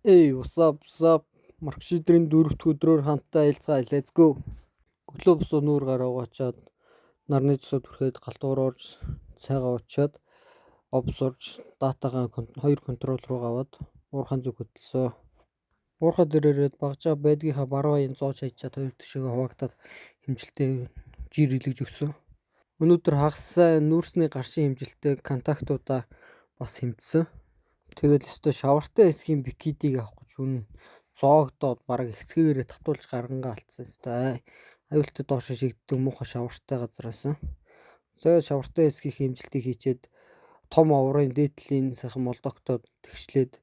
Эй, what's up, what's up? Марк шидрийн 4-р өдрөөр хамтдаа айлцгаа let's go. Өглөө босоо нүүр гараа угаачаад нарны цусад хүрэхэд галтуур орж цайгаа уучаад обс орж датагаа 2 контрол руу аваад уурхайн зүг хөдөлсөө. Уурхаа дээрээд багжаа байдгийнхаа барууны 100 шаячаад 2 тишээгээ хуваагдаад хэмжилтээ жир илгэж өгсөн. Өнөөдөр хагас нүүрсний гаршийн хэмжилтээ контактуудаа бас хэмжсэн. Тэгэл өстө шавартай эсхийн бикидийг авах гэж үнэ зоогдоод бараг хэсгээрээ татуулж гаргангаа алдсан өстө. Аюултай доош шигддэг муухай шавартай газараас. Тэгээд шавартай эсхийн хэмжилтийг хийчээд том оврын дээдлийн сайхан молдогтоод тэгшлээд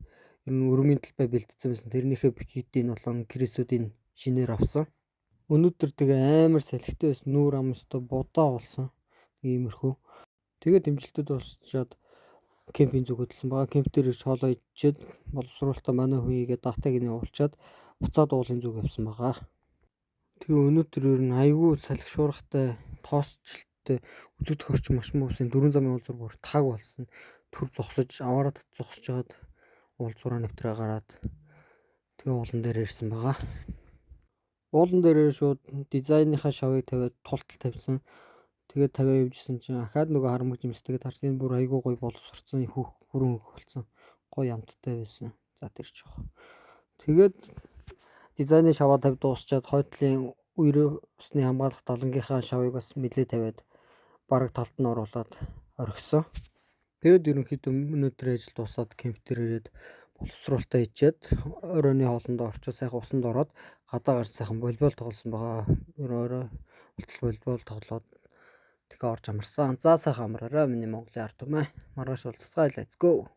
энэ өрмийн талбай бэлдсэн байсан. Тэрнийхээ бикидийг болон крисүүдийн шинээр авсан. Өнөөдөр тэгээ амар салхитай байсан нүүр ам өстө будаа болсон. Иймэрхүү. Тэгээд хэмжилтэд болчиход кемпинг зүг хөдөлсөн байгаа. Кемп дээр ирж хоолоо идчихэд боловсруулалтаа манай хүүгээ датаг нь явуулчаад буцаад уулын зүг явсан байгаа. Тэгээ өнөөдөр ер нь айгүй салхи шуургатай, тоосчлалтай үзэгдэх орчин маш муусын 4 замын уул зур бүр таг болсон. Түр зогсож, аваараа зогсож жагаад уул зураа нэвтрээ гараад тэгээ уулан дээр ирсэн байгаа. Уулан дээр шууд дизайныхаа шавыг тавиад тултал тавьсан. Тэгээд тавиа явжсэн чинь ахаад нөгөө харамж юмстэйгээд харсан бүр айгүй гоё боловсрцсан хүрэн хөх болсон. Гоё амттай байсан. За тэр ч яах. Тэгээд дизайны шаваа тавь дуусчаад хойтлын үерээ усны хамгаалах далангийнхаа шавыг бас нэлээ тавиад бараг талд нь оруулаад орхисон. Тэгээд ерөнхийдөө өнөөдөр ажил дуусаад кемп дээр ирээд боловсруулалтаа хийчихэд оройны хоолнд орчууд сайхан усанд ороод гадаа гарч сайхан волейбол тоглосон байгаа. Орой волейбол тоглоод тэгээ орж амарсан. За сайхан амраарай миний Монголын ард түмээ. Маргааш уулзцгаая. Let's go.